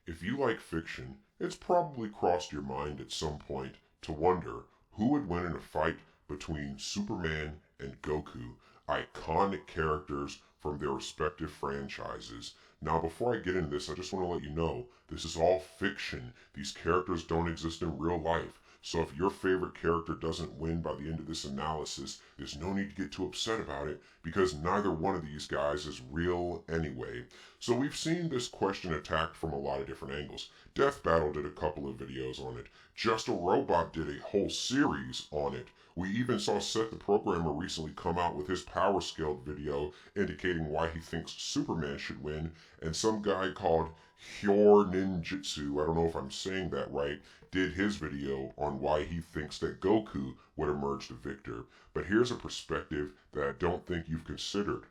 If you like fiction, it's probably crossed your mind at some point to wonder who would win in a fight between Superman and Goku, iconic characters from their respective franchises. Now, before I get into this, I just want to let you know this is all fiction. These characters don't exist in real life. So if your favorite character doesn't win by the end of this analysis, there's no need to get too upset about it because neither one of these guys is real anyway. So we've seen this question attacked from a lot of different angles. Death Battle did a couple of videos on it. Just a Robot did a whole series on it. We even saw Seth the Programmer recently come out with his power scaled video indicating why he thinks Superman should win, and some guy called Hyor Ninjutsu, I don't know if I'm saying that right, did his video on why he thinks that Goku would emerge the victor. But here's a perspective that I don't think you've considered.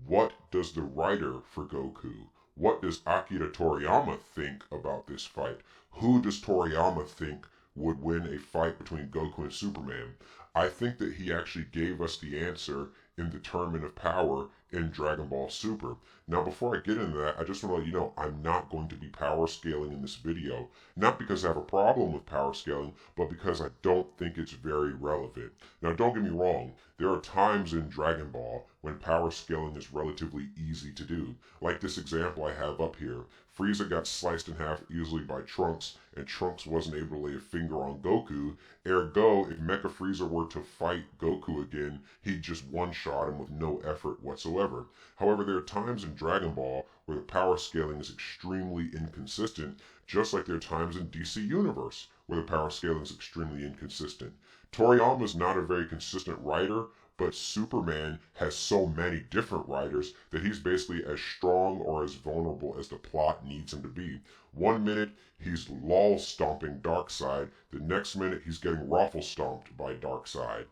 What does the writer for Goku, what does Akira Toriyama think about this fight? Who does Toriyama think would win a fight between Goku and Superman? I think that he actually gave us the answer in the Tournament of Power in Dragon Ball Super. Now, before I get into that, I just want to let you know I'm not going to be power scaling in this video. Not because I have a problem with power scaling, but because I don't think it's very relevant. Now, don't get me wrong, there are times in Dragon Ball when power scaling is relatively easy to do. Like this example I have up here. Frieza got sliced in half easily by Trunks, and Trunks wasn't able to lay a finger on Goku. Ergo, if Mecha Frieza were to fight Goku again, he'd just one-shot him with no effort whatsoever. However, there are times in Dragon Ball where the power scaling is extremely inconsistent, just like there are times in DC Universe where the power scaling is extremely inconsistent. Toriyama is not a very consistent writer, but Superman has so many different writers that he's basically as strong or as vulnerable as the plot needs him to be. One minute he's lol stomping Darkseid, the next minute he's getting ruffle stomped by Darkseid.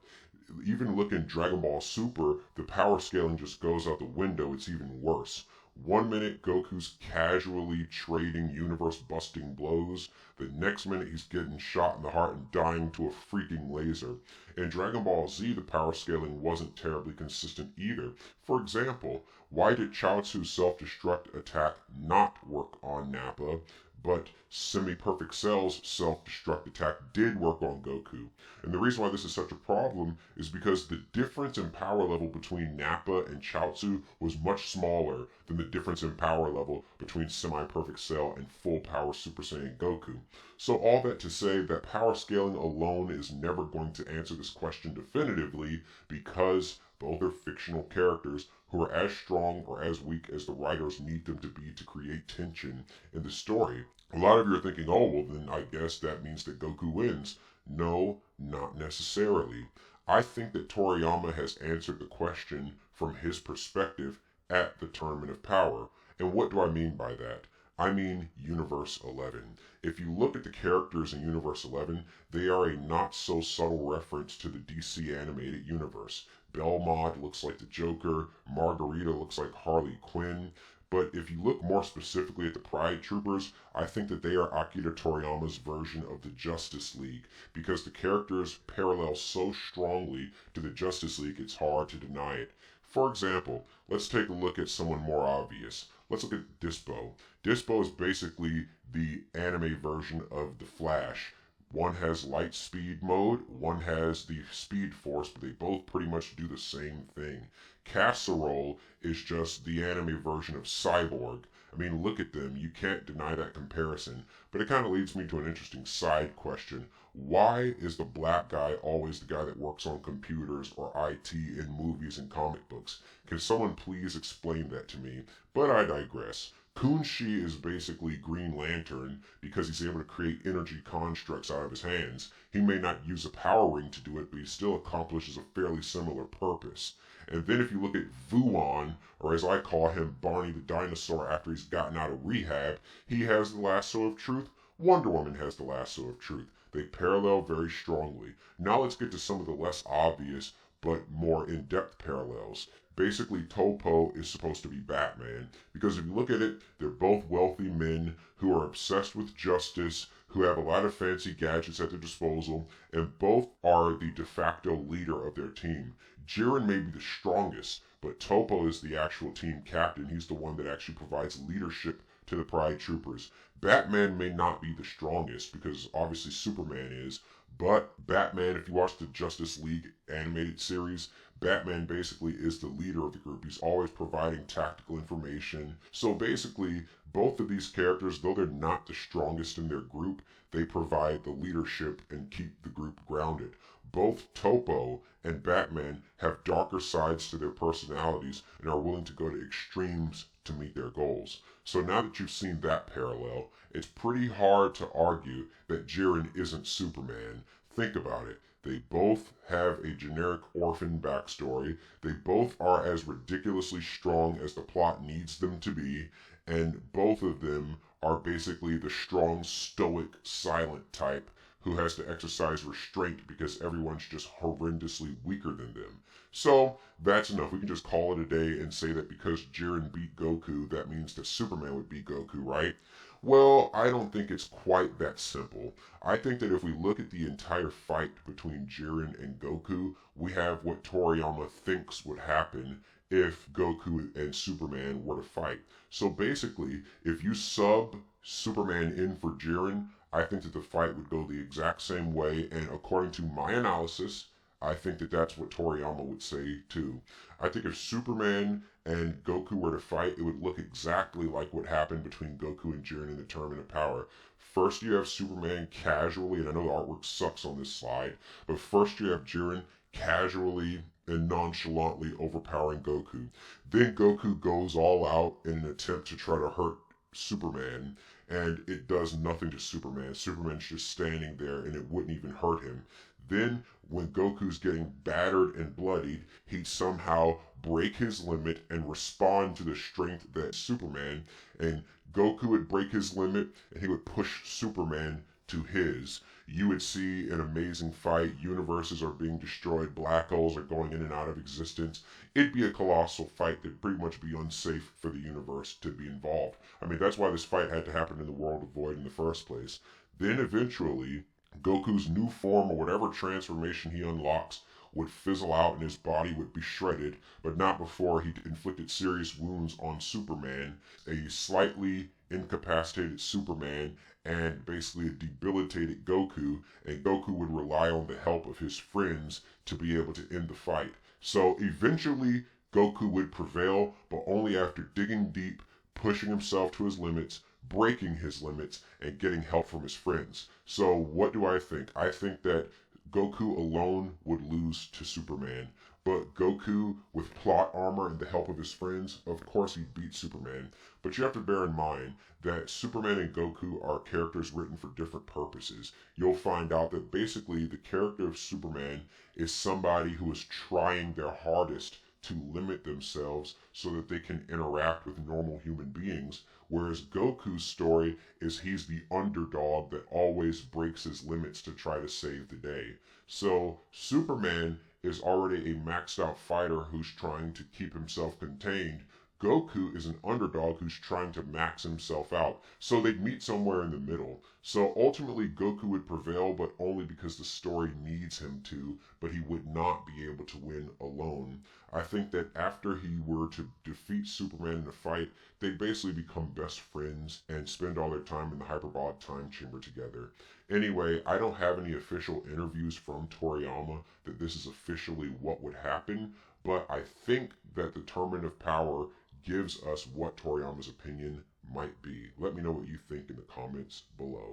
Even look in Dragon Ball Super, the power scaling just goes out the window, it's even worse. One minute Goku's casually trading universe busting blows, the next minute he's getting shot in the heart and dying to a freaking laser. In Dragon Ball Z, the power scaling wasn't terribly consistent either. For example, why did Chaozu's self-destruct attack not work on Nappa, but Semi-Perfect Cell's self-destruct attack did work on Goku? And the reason why this is such a problem is because the difference in power level between Nappa and Chaozu was much smaller than the difference in power level between Semi-Perfect Cell and full power Super Saiyan Goku. So all that to say that power scaling alone is never going to answer this question definitively because both are fictional characters who are as strong or as weak as the writers need them to be to create tension in the story. A lot of you are thinking, oh, well, then I guess that means that Goku wins. No, not necessarily. I think that Toriyama has answered the question from his perspective at the Tournament of Power. And what do I mean by that? I mean Universe 11. If you look at the characters in Universe 11, they are a not so subtle reference to the DC animated universe. Belmont looks like the Joker, Margarita looks like Harley Quinn, but if you look more specifically at the Pride Troopers, I think that they are Akira Toriyama's version of the Justice League, because the characters parallel so strongly to the Justice League it's hard to deny it. For example, let's take a look at someone more obvious. Let's look at Dispo. Dispo is basically the anime version of the Flash. One has light speed mode, one has the speed force, but they both pretty much do the same thing. Casserole is just the anime version of Cyborg. I mean, look at them. You can't deny that comparison. But it kind of leads me to an interesting side question. Why is the black guy always the guy that works on computers or IT in movies and comic books? Can someone please explain that to me? But I digress. Kunshi is basically Green Lantern because he's able to create energy constructs out of his hands. He may not use a power ring to do it, but he still accomplishes a fairly similar purpose. And then if you look at Vuon, or as I call him, Barney the Dinosaur after he's gotten out of rehab, he has the lasso of truth. Wonder Woman has the lasso of truth. They parallel very strongly. Now let's get to some of the less obvious but more in-depth parallels. Basically, Topo is supposed to be Batman, because if you look at it, they're both wealthy men who are obsessed with justice, who have a lot of fancy gadgets at their disposal, and both are the de facto leader of their team. Jiren may be the strongest, but Topo is the actual team captain. He's the one that actually provides leadership to the Pride Troopers. Batman may not be the strongest because obviously Superman is, but Batman, if you watch the Justice League animated series, Batman basically is the leader of the group. He's always providing tactical information. So basically, both of these characters, though they're not the strongest in their group, they provide the leadership and keep the group grounded. Both Topo and Batman have darker sides to their personalities and are willing to go to extremes to meet their goals. So now that you've seen that parallel, it's pretty hard to argue that Jiren isn't Superman. Think about it. They both have a generic orphan backstory. They both are as ridiculously strong as the plot needs them to be, and both of them are basically the strong, stoic, silent type who has to exercise restraint because everyone's just horrendously weaker than them. So that's enough. We can just call it a day and say that because Jiren beat Goku, that means that Superman would beat Goku, right? Well, I don't think it's quite that simple. I think that if we look at the entire fight between Jiren and Goku, we have what Toriyama thinks would happen if Goku and Superman were to fight. So basically, if you sub Superman in for Jiren, I think that the fight would go the exact same way, and according to my analysis, I think that that's what Toriyama would say too. I think if Superman and Goku were to fight, it would look exactly like what happened between Goku and Jiren in the Tournament of Power. First, you have Superman casually, and I know the artwork sucks on this slide, but first you have Jiren casually and nonchalantly overpowering Goku. Then Goku goes all out in an attempt to try to hurt Superman, and it does nothing to Superman. Superman's just standing there, and it wouldn't even hurt him. Then, when Goku's getting battered and bloodied, he'd somehow break his limit and respond to the strength that Superman, and Goku would break his limit, and he would push Superman to his. You would see an amazing fight. Universes are being destroyed. Black holes are going in and out of existence. It'd be a colossal fight that'd pretty much be unsafe for the universe to be involved. I mean, that's why this fight had to happen in the World of Void in the first place. Then eventually, Goku's new form or whatever transformation he unlocks would fizzle out and his body would be shredded, but not before he inflicted serious wounds on Superman, a slightly incapacitated Superman, and basically a debilitated Goku, and Goku would rely on the help of his friends to be able to end the fight. So eventually, Goku would prevail, but only after digging deep, pushing himself to his limits, breaking his limits, and getting help from his friends. So what do I think? I think that Goku alone would lose to Superman. But Goku, with plot armor and the help of his friends, of course he'd beat Superman. But you have to bear in mind that Superman and Goku are characters written for different purposes. You'll find out that basically the character of Superman is somebody who is trying their hardest to limit themselves so that they can interact with normal human beings, whereas Goku's story is he's the underdog that always breaks his limits to try to save the day. So Superman is already a maxed out fighter who's trying to keep himself contained. Goku is an underdog who's trying to max himself out. So they'd meet somewhere in the middle. So ultimately Goku would prevail, but only because the story needs him to, but he would not be able to win alone. I think that after he were to defeat Superman in a fight, they'd basically become best friends and spend all their time in the hyperbolic time chamber together. Anyway, I don't have any official interviews from Toriyama that this is officially what would happen, but I think that the Tournament of Power gives us what Toriyama's opinion might be. Let me know what you think in the comments below.